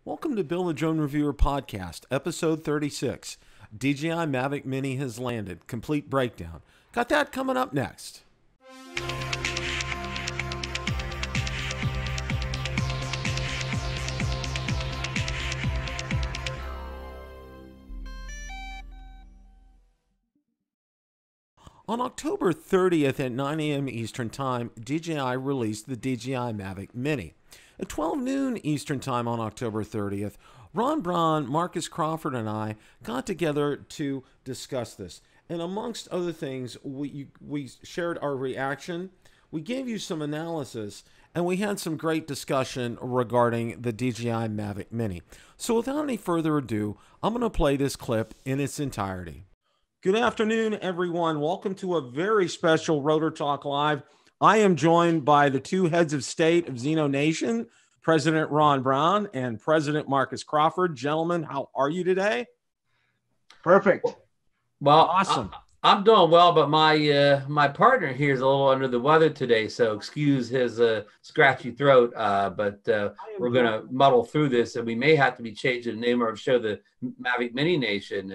Welcome to Bill the Drone Reviewer Podcast, Episode 36. DJI Mavic Mini has landed. Complete breakdown. Got that coming up next. On October 30th at 9 a.m. Eastern Time, DJI released the DJI Mavic Mini. At 12 noon Eastern Time on October 30th, Ron Braun, Marcus Crawford, and I got together to discuss this. And amongst other things, we shared our reaction, we gave you some analysis, and we had some great discussion regarding the DJI Mavic Mini. So without any further ado, I'm going to play this clip in its entirety. Good afternoon, everyone. Welcome to a very special Rotor Talk Live. I am joined by the two heads of state of Xeno Nation, President Ron Braun and President Marcus Crawford. Gentlemen, how are you today? Perfect. Well, Awesome. I'm doing well, but my partner here is a little under the weather today, so excuse his scratchy throat. But we're going to muddle through this, and we may have to be changing the name of our show, the Mavic Mini Nation,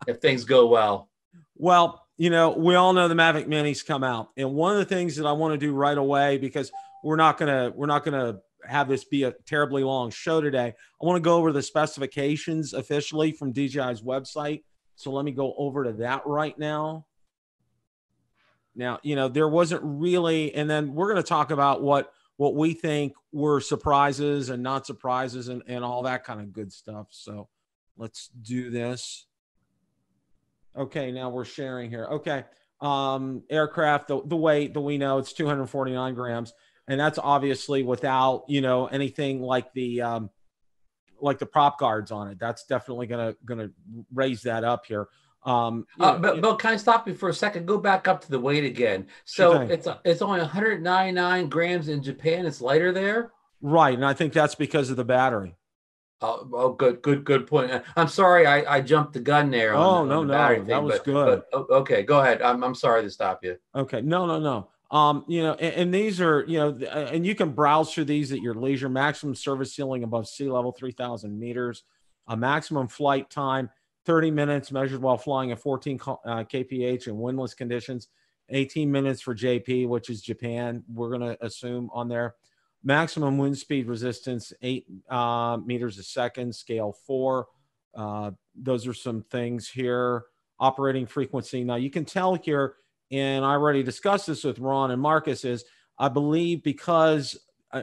if things go well. Well, you know, we all know the Mavic Minis come out, and one of the things that I want to do right away, because we're not gonna have this be a terribly long show today. I want to go over the specifications officially from DJI's website. So let me go over to that right now. Now, you know, there wasn't really, and then we're going to talk about what we think were surprises and not surprises and all that kind of good stuff. So let's do this. Okay, now we're sharing here. Okay, aircraft, the weight that we know, it's 249 grams. And that's obviously without, you know, anything like the prop guards on it. That's definitely gonna raise that up here. Bill, can I stop you for a second? Go back up to the weight again. So it's only 199 grams in Japan. It's lighter there, right? And I think that's because of the battery. Oh, good point. I'm sorry, I jumped the gun there. No, that was good. Okay, go ahead. I'm sorry to stop you. Okay, no. You know, and these are, you know, and you can browse through these at your leisure. Maximum service ceiling above sea level, 3,000 meters. A maximum flight time, 30 minutes measured while flying at 14 kph in windless conditions. 18 minutes for JP, which is Japan, we're going to assume on there. Maximum wind speed resistance, 8 meters a second, scale 4. Those are some things here. Operating frequency. Now, you can tell here, and I already discussed this with Ron and Marcus, is I believe because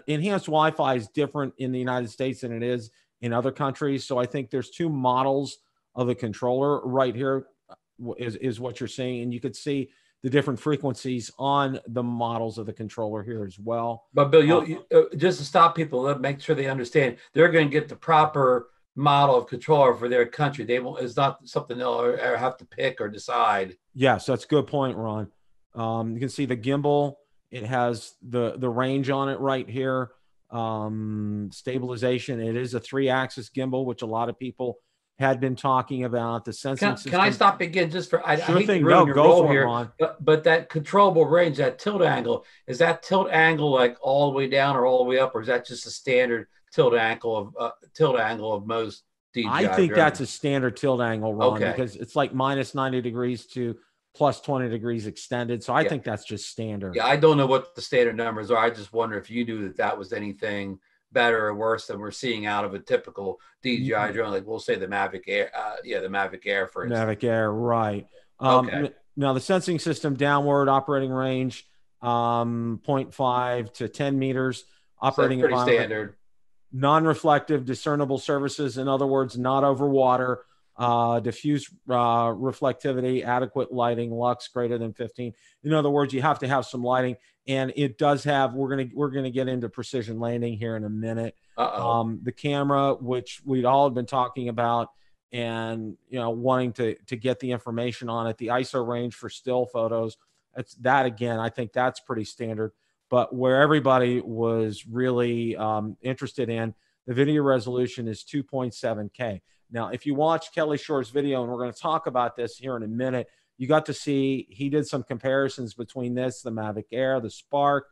enhanced Wi-Fi is different in the United States than it is in other countries. So I think there's two models of the controller right here is what you're seeing. And you could see the different frequencies on the models of the controller here as well. But Bill, just to stop people, make sure they understand, they're going to get the proper model of controller for their country. They won't, it's not something they'll ever have to pick or decide. Yes, that's a good point, Ron. You can see the gimbal. It has the range on it right here. Stabilization. It is a 3-axis gimbal, which a lot of people had been talking about. The sensing system. Can I stop again just for, I sure hate thing. to ruin your role here, Ron. but that controllable range, that tilt angle, is that tilt angle like all the way down or all the way up, or is that just a standard tilt angle of most DJI I think drones? that's a standard tilt angle, Ron, Okay. because it's like minus 90 degrees to plus 20 degrees extended. So I think that's just standard. Yeah, I don't know what the standard numbers are. I just wonder if you knew that was anything better or worse than we're seeing out of a typical DJI drone, like we'll say the Mavic Air. The Mavic Air, for instance. Mavic Air, right. Okay. Now the sensing system, downward operating range, 0.5 to 10 meters. Operating pretty environment. standard. Non-reflective, discernible surfaces. In other words, not over water. Diffuse reflectivity, adequate lighting, lux greater than 15. In other words, you have to have some lighting, and it does have. We're gonna get into precision landing here in a minute. The camera, which we'd all been talking about, and you know, wanting to get the information on it. The ISO range for still photos. That again, I think that's pretty standard. But where everybody was really interested in, the video resolution is 2.7K. Now, if you watch Kelly Shore's video, and we're going to talk about this here in a minute, you got to see he did some comparisons between this, the Mavic Air, the Spark,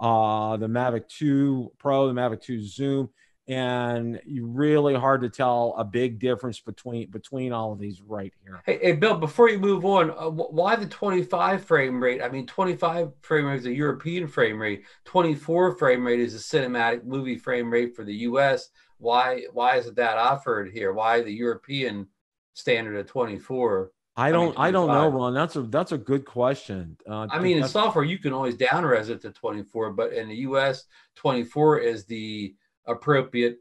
the Mavic 2 Pro, the Mavic 2 Zoom, and you really hard to tell a big difference between all of these right here. Hey, Bill, before you move on, why the 25 frame rate? I mean, 25 frame rate is a European frame rate. 24 frame rate is a cinematic movie frame rate for the U.S. Why isn't that offered here? Why the European standard of 24? I don't know, Ron. That's a good question. I mean, in software, you can always down-res it to 24, but in the US, 24 is the appropriate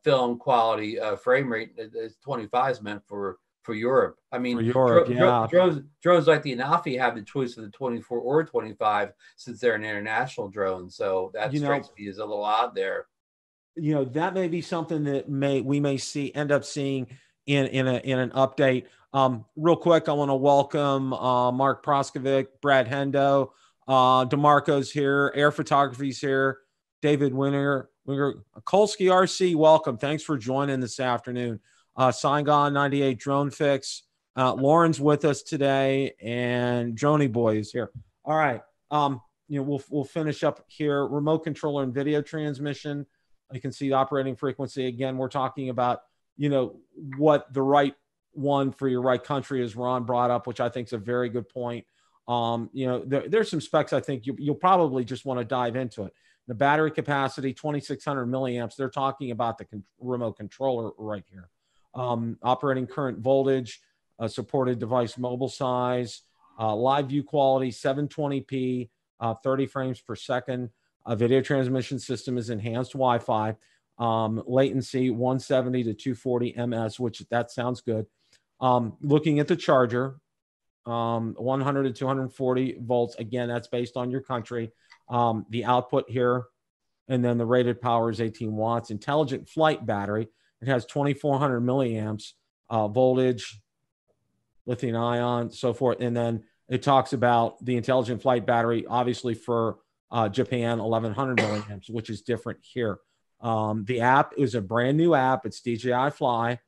film quality frame rate. 25 is meant for Europe. I mean, for Europe, drones like the Anafi have the choice of the 24 or 25 since they're an international drone. So that strikes me as a little odd there. That may be something that we may end up seeing in an update. Real quick, I want to welcome Mark Proskovic, Brad Hendo, DeMarco's here, Air Photography's here, David Winter, Kolsky RC, welcome. Thanks for joining this afternoon. Saigon 98 Drone Fix. Lauren's with us today, and Droney Boy is here. All right. We'll finish up here. Remote controller and video transmission. You can see the operating frequency. Again, we're talking about, what the right one for your right country, as Ron brought up, which I think is a very good point. There's some specs I think you'll probably just want to dive into it. The battery capacity, 2,600 milliamps. They're talking about the remote controller right here. Operating current voltage, supported device mobile size, live view quality, 720p, 30 frames per second. Video transmission system is enhanced Wi-Fi. Latency 170 to 240 ms, which that sounds good. Looking at the charger, 100 to 240 volts. Again, that's based on your country. The output here, and then the rated power is 18 watts. Intelligent flight battery. It has 2,400 milliamps, voltage, lithium ion, so forth. And then it talks about the intelligent flight battery, obviously for Japan, 1,100 milliamps, which is different here. The app is a brand new app. It's DJI Fly.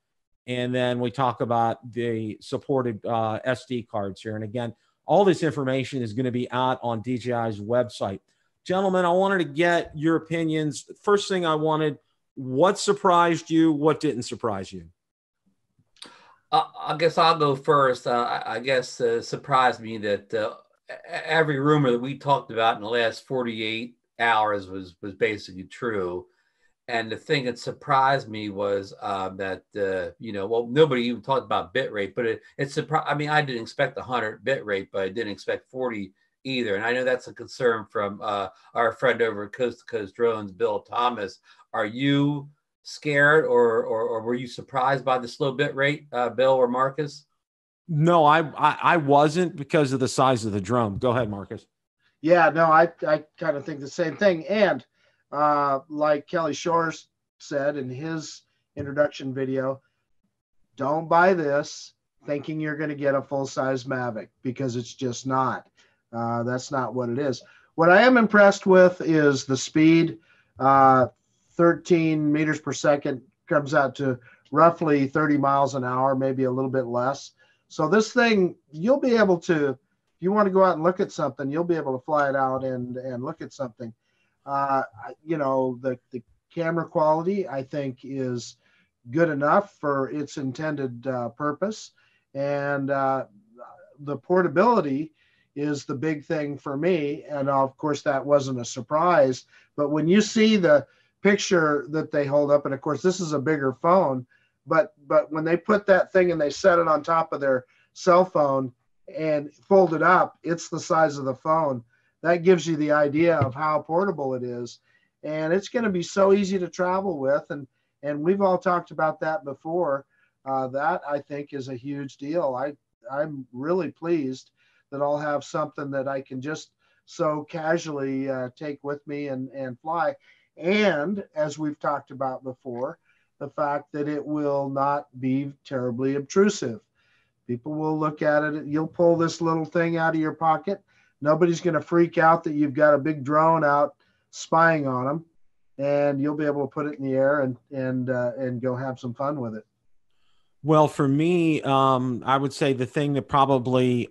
And then we talk about the supported SD cards here. And again, all this information is going to be out on DJI's website. Gentlemen, I wanted to get your opinions. First thing I wanted, what surprised you? What didn't surprise you? I guess I'll go first. I guess surprised me that every rumor that we talked about in the last 48 hours was basically true. And the thing that surprised me was that, nobody even talked about bit rate, but it surprised. I mean, I didn't expect 100 bit rate, but I didn't expect 40 either. And I know that's a concern from our friend over at Coast to Coast Drones, Bill Thomas. Are you scared or were you surprised by the slow bit rate, Bill or Marcus? No, I wasn't, because of the size of the drone. Go ahead, Marcus. Yeah, no, I kind of think the same thing. And like Kelly Shores said in his introduction video, don't buy this thinking you're going to get a full-size Mavic, because it's just not. That's not what it is. What I am impressed with is the speed. 13 meters per second comes out to roughly 30 miles an hour, maybe a little bit less. So this thing, you'll be able to, if you want to go out and look at something, you'll be able to fly it out and look at something. The camera quality, I think, is good enough for its intended purpose. And the portability is the big thing for me. And of course, that wasn't a surprise. But when you see the picture that they hold up, and of course, this is a bigger phone, but when they put that thing and they set it on top of their cell phone and fold it up, it's the size of the phone. That gives you the idea of how portable it is. And it's going to be so easy to travel with. And we've all talked about that before. That, I think, is a huge deal. I'm really pleased that I'll have something that I can just so casually take with me and fly. And as we've talked about before, the fact that it will not be terribly obtrusive. People will look at it. You'll pull this little thing out of your pocket. Nobody's going to freak out that you've got a big drone out spying on them, and you'll be able to put it in the air and go have some fun with it. Well, for me, I would say the thing that probably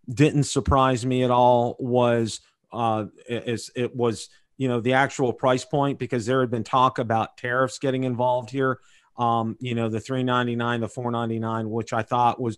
didn't surprise me at all was it was, the actual price point, because there had been talk about tariffs getting involved here. The $399, the $499, which I thought was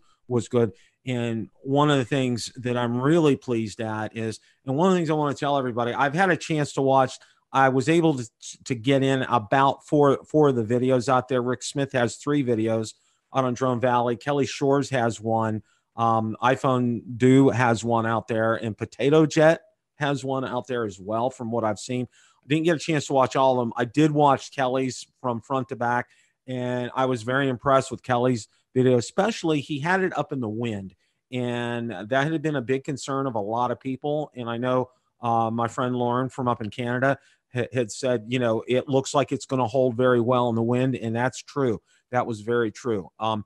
good. And one of the things that I'm really pleased at is, and one of the things I want to tell everybody, I've had a chance to watch. I was able to get in about four of the videos out there. Rick Smith has 3 videos out on Drone Valley. Kelly Shores has one. iPhone Do has one out there, and Potato Jet has one out there as well, from what I've seen. I didn't get a chance to watch all of them. I did watch Kelly's from front to back, and I was very impressed with Kelly's video, especially he had it up in the wind, and that had been a big concern of a lot of people. And I know my friend Lauren from up in Canada had said, it looks like it's going to hold very well in the wind, and that's true. That was very true. I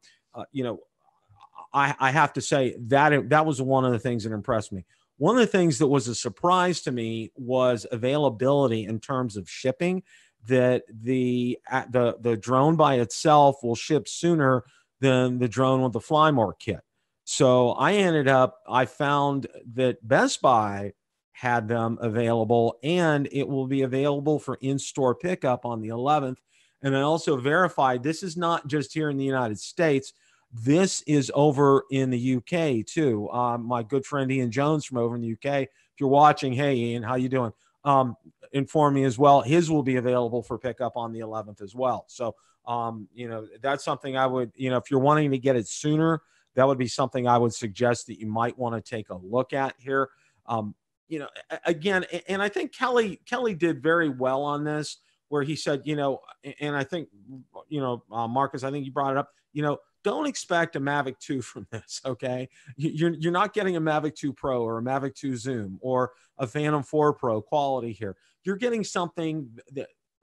have to say that was one of the things that impressed me. One of the things that was a surprise to me was availability in terms of shipping, that the drone by itself will ship sooner than the drone with the Fly More kit. So I found that Best Buy had them available, and it will be available for in-store pickup on the 11th. And I also verified this is not just here in the United States. This is over in the UK too. My good friend Ian Jones from over in the UK. If you're watching, hey Ian, how you doing? Inform me as well. His will be available for pickup on the 11th as well. So, that's something I would, if you're wanting to get it sooner, that would be something I would suggest that you might want to take a look at here. Again, and I think Kelly did very well on this, where he said, and I think, Marcus, I think you brought it up, don't expect a Mavic 2 from this, okay? You're not getting a Mavic 2 Pro or a Mavic 2 Zoom or a Phantom 4 Pro quality here. You're getting something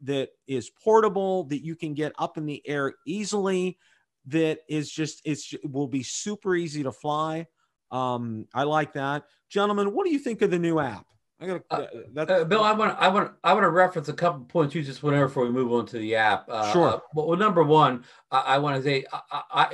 that is portable, that you can get up in the air easily, that is it will be super easy to fly. I like that. Gentlemen, what do you think of the new app? Bill, I want to reference a couple points you just went over before we move on to the app. Sure. Well, number one, I want to say,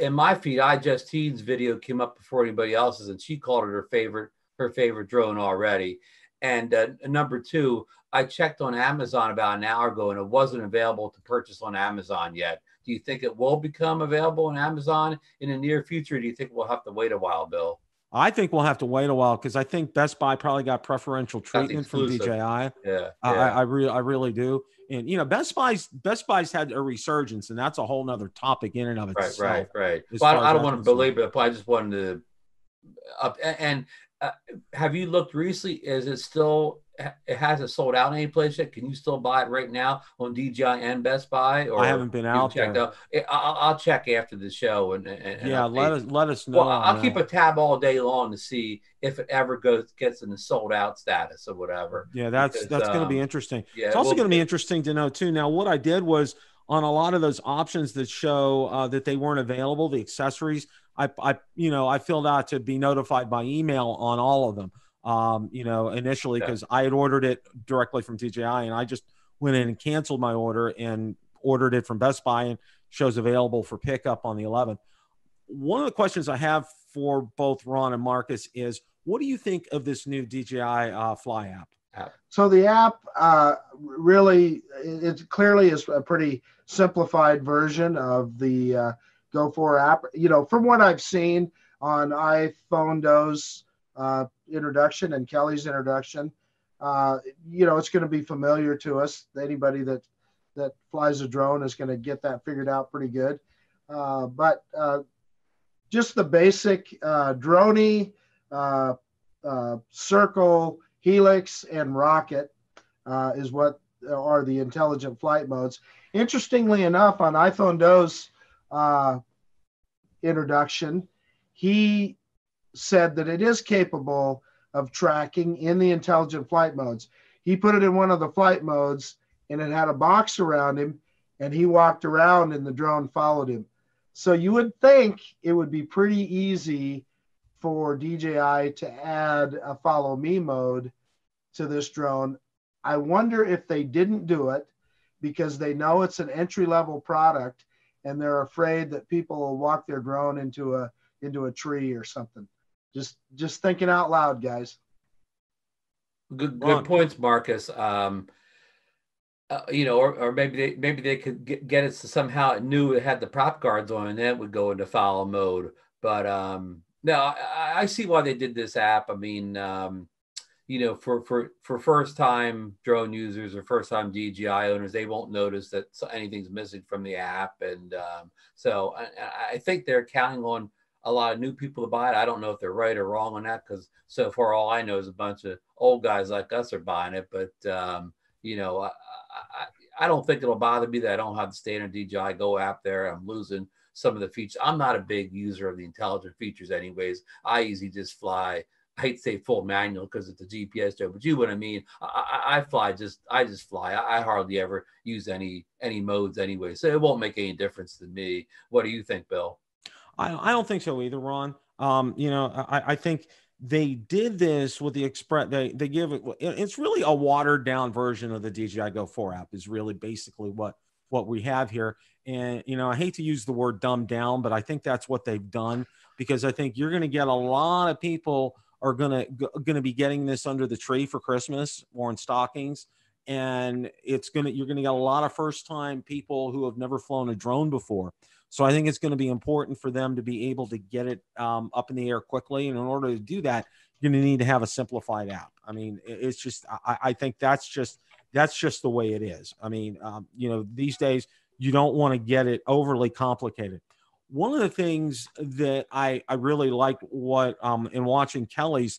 in my feed, iJustine's video came up before anybody else's, and she called it her favorite drone already. And number two, I checked on Amazon about an hour ago, and it wasn't available to purchase on Amazon yet. Do you think it will become available on Amazon in the near future? Or do you think we'll have to wait a while, Bill? I think we'll have to wait a while, because I think Best Buy probably got preferential treatment from DJI. Yeah, I really do. And Best Buy's had a resurgence, and that's a whole nother topic in and of itself. Right. Well, I don't want to belabor it, but I just wanted to. Have you looked recently? Is it still? It hasn't sold out any place yet. Can you still buy it right now on DJI and Best Buy? Or I haven't been out there. I'll check after the show and yeah, let us know. Well, I'll keep a tab all day long to see if it ever gets in the sold out status or whatever. Yeah, that's going to be interesting. Yeah, it's also going to be interesting to know too. Now, what I did was, on a lot of those options that show that they weren't available, the accessories, I filled out to be notified by email on all of them. Initially, because I had ordered it directly from DJI, and I just went in and canceled my order and ordered it from Best Buy, and shows available for pickup on the 11th. One of the questions I have for both Ron and Marcus is, what do you think of this new DJI Fly app? So the app really, it clearly is a pretty simplified version of the Go4 app. From what I've seen on iPhone's introduction and Kelly's introduction, it's going to be familiar to us. Anybody that flies a drone is going to get that figured out pretty good. But just the basic Droney, Circle, Helix, and Rocket is what are the intelligent flight modes. Interestingly enough, on iPhone Do's introduction, he said that it is capable of tracking in the intelligent flight modes. He put it in one of the flight modes, and it had a box around him, and he walked around and the drone followed him. So you would think it would be pretty easy for DJI to add a follow me mode to this drone. I wonder if they didn't do it because they know it's an entry-level product, and they're afraid that people will walk their drone into a tree or something. Just thinking out loud, guys. Good points, Marcus. Or maybe they could get it so somehow it knew it had the prop guards on, and then it would go into follow mode. But no, I see why they did this app. I mean, for first time drone users or first time DJI owners, they won't notice that anything's missing from the app, and so I think they're counting on a lot of new people to buy it. I don't know if they're right or wrong on that, because so far all I know is a bunch of old guys like us are buying it. But I don't think it'll bother me that I don't have the standard DJI Go app there. I'm losing some of the features. I'm not a big user of the intelligent features anyways. I usually just fly. I hate to say full manual because it's a GPS job, but you know what I mean. I just fly. I hardly ever use any modes anyway, so it won't make any difference to me. What do you think, Bill? I don't think so either, Ron. I think they did this with the Express. They give it. It's really a watered down version of the DJI Go 4 app. Is really basically what we have here. And I hate to use the word dumbed down, but I think that's what they've done, because I think you're going to get a lot of people are going to be getting this under the tree for Christmas or in stockings, and you're going to get a lot of first time people who have never flown a drone before. So I think it's going to be important for them to be able to get it up in the air quickly. And in order to do that, you're going to need to have a simplified app. I mean, it's just, I think that's just the way it is. I mean, these days you don't want to get it overly complicated. One of the things that I really liked in watching Kelly's,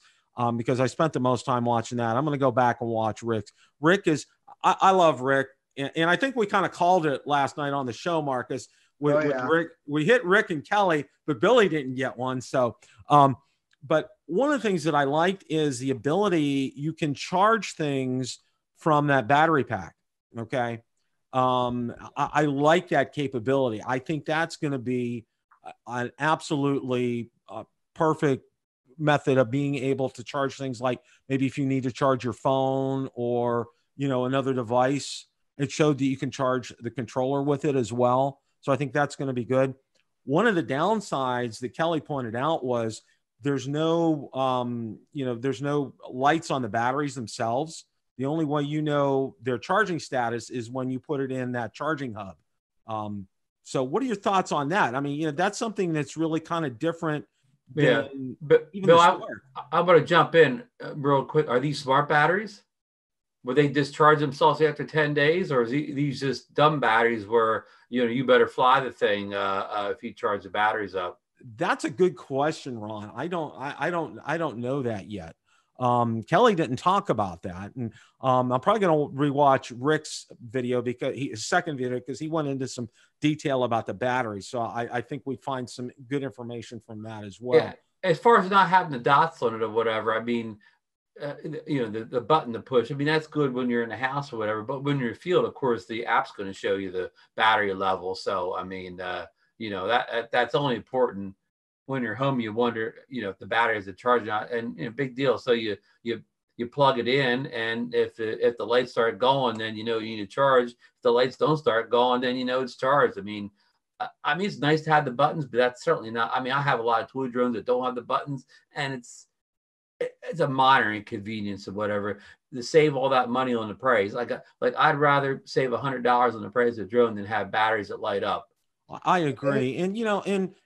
because I spent the most time watching that. I'm going to go back and watch Rick's. I love Rick. And I think we kind of called it last night on the show, Marcus. With Rick, we hit Rick and Kelly, but Billy didn't get one. So, but one of the things that I liked is the ability you can charge things from that battery pack. Okay. I like that capability. I think that's going to be an absolutely perfect method of being able to charge things, like maybe if you need to charge your phone or, another device. It showed that you can charge the controller with it as well. So I think that's going to be good. One of the downsides that Kelly pointed out was there's no lights on the batteries themselves. The only way their charging status is when you put it in that charging hub. So what are your thoughts on that? I mean, that's something that's really kind of different. But Bill, I'm going to jump in real quick. Are these smart batteries? Will they discharge themselves after 10 days, or is these just dumb batteries where you better fly the thing if you charge the batteries up? That's a good question, Ron. I don't know that yet. Kelly didn't talk about that, and I'm probably going to rewatch Rick's video, his second video, because he went into some detail about the battery. So I think we find some good information from that as well. Yeah. As far as not having the dots on it or whatever, I mean, the button to push. I mean, that's good when you're in the house or whatever. But when you're in the field, of course, the app's going to show you the battery level. So I mean, that's only important when you're home. You wonder, if the batteries are charging out, and big deal. So you plug it in, and if the lights start going, then you need to charge. If the lights don't start going, then it's charged. I mean, it's nice to have the buttons, but that's certainly not. I mean, I have a lot of toy drones that don't have the buttons, and it's a minor inconvenience or whatever to save all that money on the price. Like I'd rather save $100 on the price of a drone than have batteries that light up. I agree. And,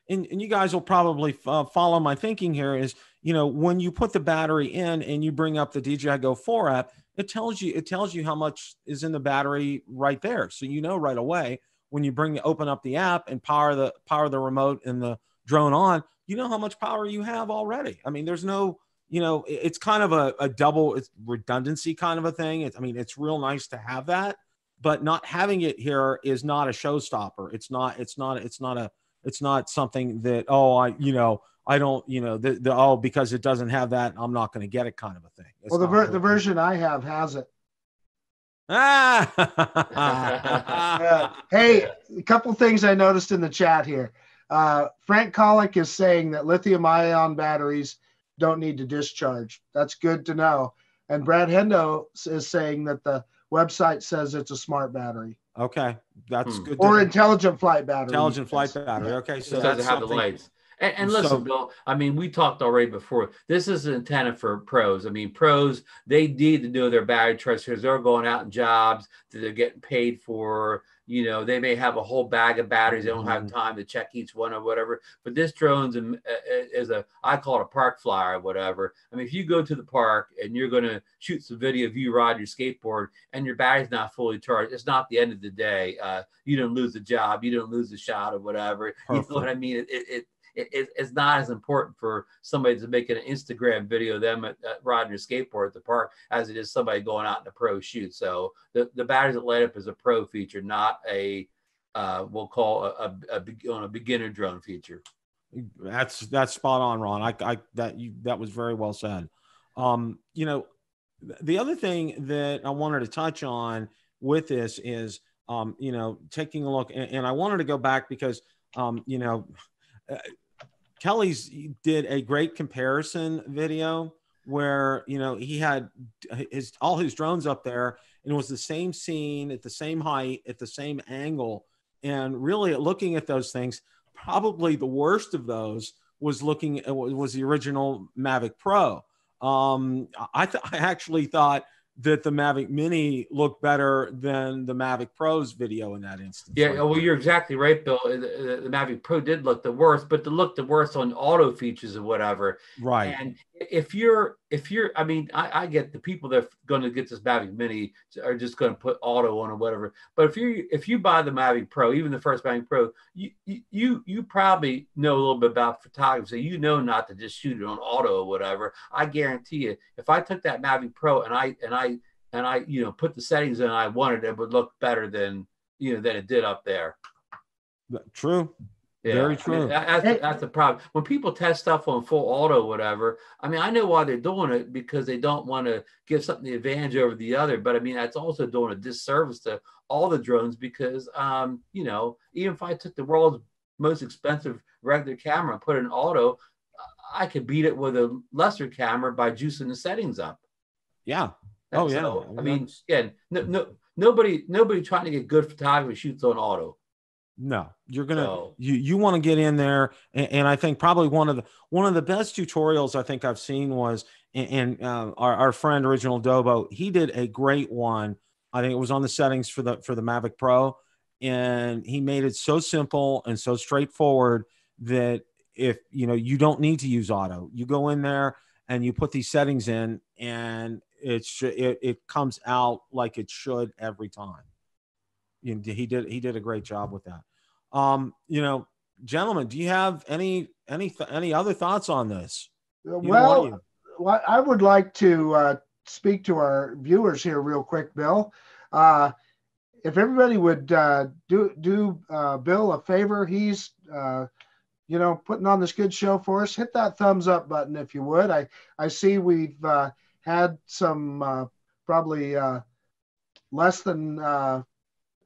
and you guys will probably follow my thinking here is, when you put the battery in and you bring up the DJI Go 4 app, it tells you how much is in the battery right there. So, right away when you open up the app and power the remote and the drone on, how much power you have already. I mean, there's no, it's kind of a double redundancy kind of a thing. It's real nice to have that, but not having it here is not a showstopper. It's not something that, I don't, because it doesn't have that, I'm not going to get it kind of a thing. Well, the version I have has it. Hey, a couple things I noticed in the chat here. Frank Colick is saying that lithium-ion batteries don't need to discharge. That's good to know. And Brad Hendo is saying that the website says it's a smart battery. Okay, that's good. Or intelligent flight battery. Intelligent flight battery. Okay, so it doesn't have the lights. And listen, Bill, I mean, we talked already before. This is intended for pros. I mean, pros, they need to know their battery choice because they're going out in jobs that they're getting paid for. You know, they may have a whole bag of batteries. They don't have time to check each one or whatever. But this drone's is I call it a park flyer or whatever. I mean, if you go to the park and you're going to shoot some video of you riding your skateboard and your battery's not fully charged, it's not the end of the day. You don't lose the job. You don't lose the shot or whatever. Perfect. You know what I mean? It's not as important for somebody to make an Instagram video of them at riding a skateboard at the park as it is somebody going out in a pro shoot. So the batteries that light up is a pro feature, not a we'll call a beginner drone feature. That's spot on, Ron. That was very well said. You know, the other thing that I wanted to touch on with this is you know, taking a look, and I wanted to go back because you know, Kelly's did a great comparison video where, you know, he had all his drones up there and it was the same scene at the same height, at the same angle. And really looking at those things, probably the worst of those was the original Mavic Pro. I actually thought that the Mavic Mini looked better than the Mavic Pro's video in that instance. Yeah, well, you're exactly right, Bill. The Mavic Pro did look the worst, but to look the worst on auto features or whatever. Right. And if you're, I mean, I get the people that are going to get this Mavic Mini are just going to put auto on or whatever. But if you buy the Mavic Pro, even the first Mavic Pro, you probably know a little bit about photography, so you know not to just shoot it on auto or whatever. I guarantee you, if I took that Mavic Pro and I you know, put the settings in I wanted, it would look better than, you know, than it did up there. True. Yeah, very true. I mean, that's the problem. When people test stuff on full auto, whatever, I mean, I know why they're doing it, because they don't want to give something the advantage over the other. But I mean, that's also doing a disservice to all the drones because, you know, even if I took the world's most expensive regular camera and put it in auto, I could beat it with a lesser camera by juicing the settings up. Yeah. And so, I mean, again, nobody trying to get good photography shoots on auto. No, you're gonna you want to get in there, and I think probably one of the best tutorials I think I've seen was our friend Original Dobo. He did a great one. I think it was on the settings for the Mavic Pro, and he made it so simple and so straightforward that if you know you don't need to use auto, you go in there and you put these settings in, and it comes out like it should every time. He did a great job with that. You know, gentlemen, do you have any other thoughts on this? Well, I would like to speak to our viewers here real quick, Bill. If everybody would do Bill a favor, he's you know, putting on this good show for us. Hit that thumbs up button if you would. I see we've had some probably less than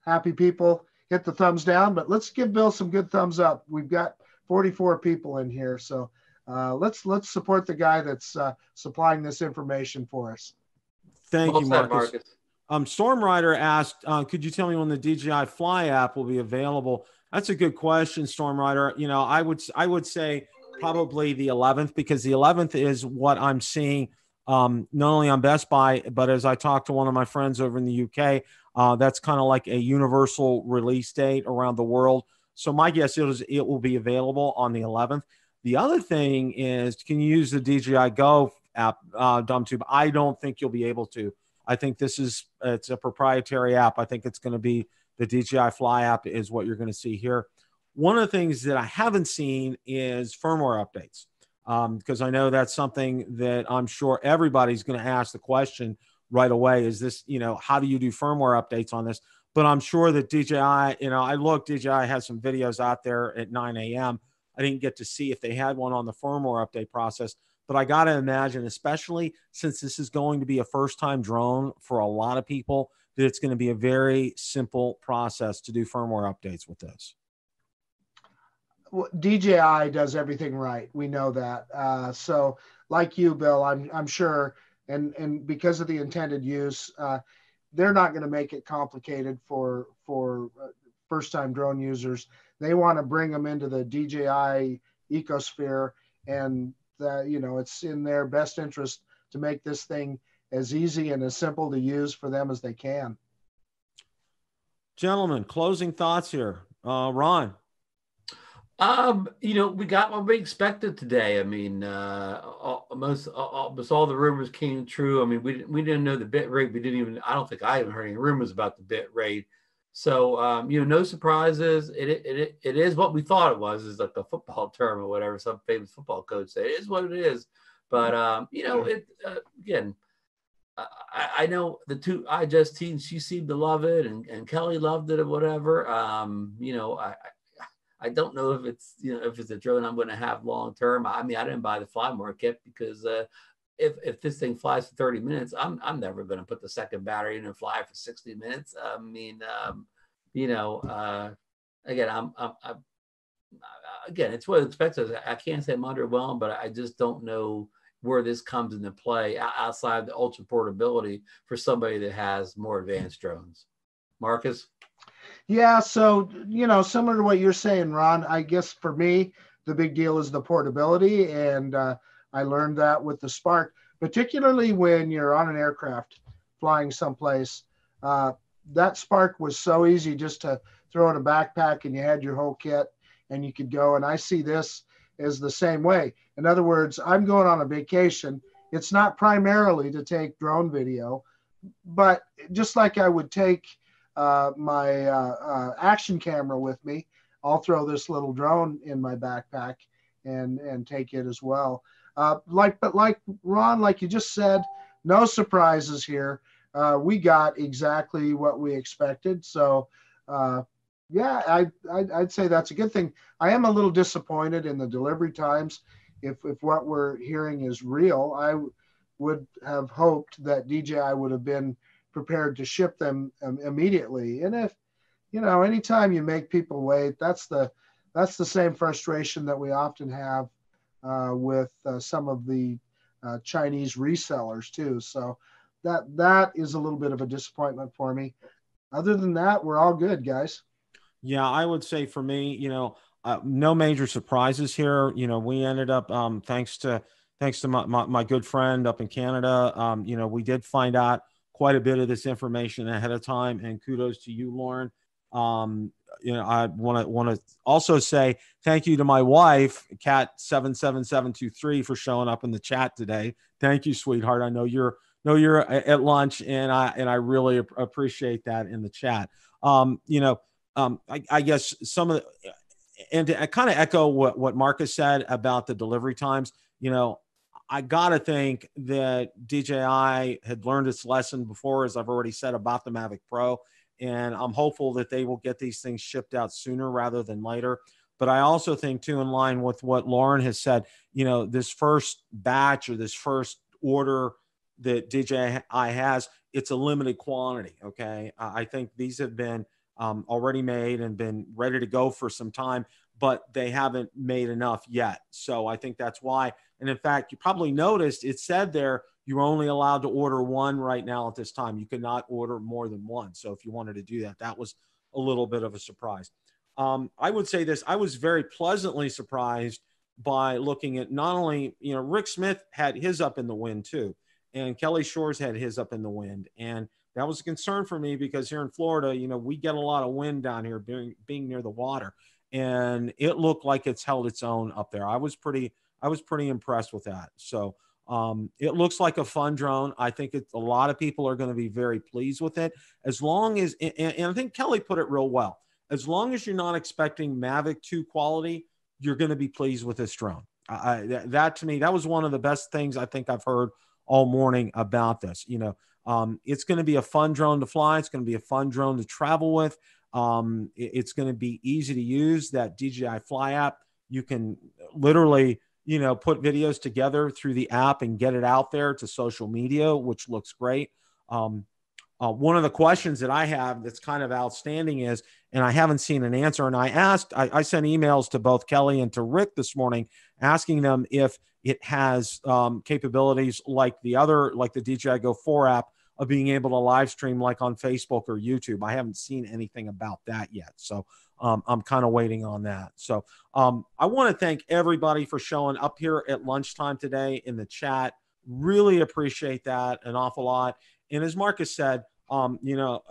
happy people hit the thumbs down, but let's give Bill some good thumbs up. We've got 44 people in here, so let's support the guy that's supplying this information for us. Thank you, Marcus. Storm Rider asked, could you tell me when the DJI Fly app will be available? That's a good question, Storm Rider. You know, I would say probably the 11th, because the 11th is what I'm seeing not only on Best Buy, but as I talked to one of my friends over in the UK, that's kind of like a universal release date around the world. So my guess is it will be available on the 11th. The other thing is, can you use the DJI Go app, DumTube? I don't think you'll be able to. I think it's a proprietary app. I think it's going to be the DJI Fly app is what you're going to see here. One of the things that I haven't seen is firmware updates, because I know that's something that I'm sure everybody's going to ask the question right away. Is this, you know, how do you do firmware updates on this? But I'm sure that DJI, you know, DJI has some videos out there at 9 a.m. I didn't get to see if they had one on the firmware update process, but I got to imagine, especially since this is going to be a first-time drone for a lot of people, that it's going to be a very simple process to do firmware updates with this. Well, DJI does everything right. We know that. So like you, Bill, I'm sure, and because of the intended use, they're not going to make it complicated for first-time drone users. They want to bring them into the DJI ecosphere, and it's in their best interest to make this thing as easy and as simple to use for them as they can. Gentlemen, closing thoughts here. Ron. We got what we expected today. I mean, almost all the rumors came true. I mean, we didn't know the bit rate. I don't think I even heard any rumors about the bit rate. So, no surprises. It is what we thought it was, is like the football term or whatever some famous football coach said. It is what it is. But, again, I know the two iJust teams, she seemed to love it, and Kelly loved it or whatever. I don't know if it's a drone I'm going to have long term. I mean, I didn't buy the Flymore kit because if this thing flies for 30 minutes, I'm never going to put the second battery in and fly for 60 minutes. I mean, again, again, it's what expected. I can't say I'm underwhelmed, but I just don't know where this comes into play outside the ultra portability for somebody that has more advanced drones. Marcus? Yeah, so, similar to what you're saying, Ron, I guess for me, the big deal is the portability. And I learned that with the Spark, particularly when you're on an aircraft flying someplace. That Spark was so easy just to throw in a backpack, and you had your whole kit and you could go. And I see this as the same way. In other words, I'm going on a vacation. It's not primarily to take drone video, but just like I would take my action camera with me, I'll throw this little drone in my backpack and take it as well. Like Ron, like you just said, no surprises here. We got exactly what we expected. So yeah, I'd say that's a good thing. I am a little disappointed in the delivery times. If what we're hearing is real, I would have hoped that DJI would have been prepared to ship them immediately. And if, anytime you make people wait, that's the same frustration that we often have with some of the Chinese resellers too. So that is a little bit of a disappointment for me. Other than that, we're all good, guys. Yeah, I would say for me, no major surprises here. We ended up, thanks to my good friend up in Canada, we did find out quite a bit of this information ahead of time, and kudos to you, Lauren. I want to also say thank you to my wife, Cat77723, for showing up in the chat today. Thank you, sweetheart. I know you're at lunch, and I really appreciate that in the chat. I guess some of the, and to kind of echo what Marcus said about the delivery times, I got to think that DJI had learned its lesson before, as I've already said, about the Mavic Pro. And I'm hopeful that they will get these things shipped out sooner rather than later. But I also think, too, in line with what Lauren has said, this first batch or this first order that DJI has, it's a limited quantity. Okay. I think these have been already made and been ready to go for some time, but they haven't made enough yet. So I think that's why. And in fact, you probably noticed it said there, you're only allowed to order one right now at this time. You cannot order more than one. So if you wanted to do that, that was a little bit of a surprise. I would say this, I was very pleasantly surprised by looking at not only, Rick Smith had his up in the wind too, and Kelly Shores had his up in the wind. And that was a concern for me because here in Florida, we get a lot of wind down here being near the water, and it looked like it's held its own up there. I was pretty impressed with that. So it looks like a fun drone. I think a lot of people are going to be very pleased with it, as long as, and I think Kelly put it real well, as long as you're not expecting Mavic 2 quality, you're going to be pleased with this drone. That to me, that was one of the best things I think I've heard all morning about this. It's going to be a fun drone to fly. It's going to be a fun drone to travel with. It's going to be easy to use. That DJI Fly app, you can literally, put videos together through the app and get it out there to social media, which looks great. One of the questions that I have that's kind of outstanding is, and I haven't seen an answer, and I sent emails to both Kelly and to Rick this morning asking them if it has capabilities like the DJI Go 4 app of being able to live stream like on Facebook or YouTube. I haven't seen anything about that yet. So I'm kind of waiting on that. So I want to thank everybody for showing up here at lunchtime today in the chat. Really appreciate that an awful lot. And as Marcus said, to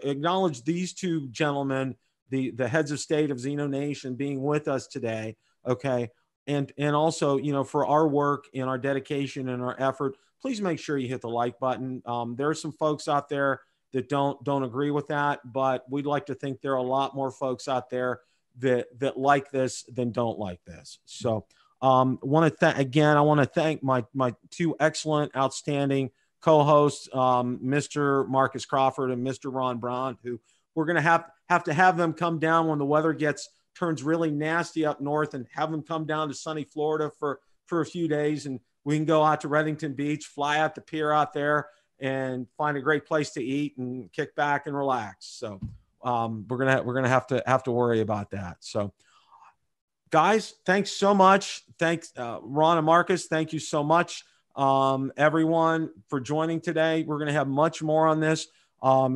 acknowledge these two gentlemen, the heads of state of Xeno Nation being with us today. Okay. And also, for our work and our dedication and our effort, please make sure you hit the like button. There are some folks out there that don't agree with that, but we'd like to think there are a lot more folks out there that like this than don't like this. So I want to thank my two excellent, outstanding co-hosts, Mr. Marcus Crawford and Mr. Ron Braun, who we're going to have them come down when the weather turns really nasty up north, and have them come down to sunny Florida for a few days, and we can go out to Redington Beach, fly out the pier out there, and find a great place to eat and kick back and relax. So we're gonna have to worry about that. So guys, thanks so much. Thanks Ron and Marcus. Thank you so much, everyone, for joining today. We're gonna have much more on this.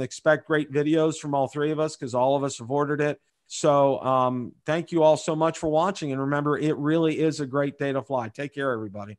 Expect great videos from all three of us, because all of us have ordered it. So thank you all so much for watching. And remember, it really is a great day to fly. Take care, everybody.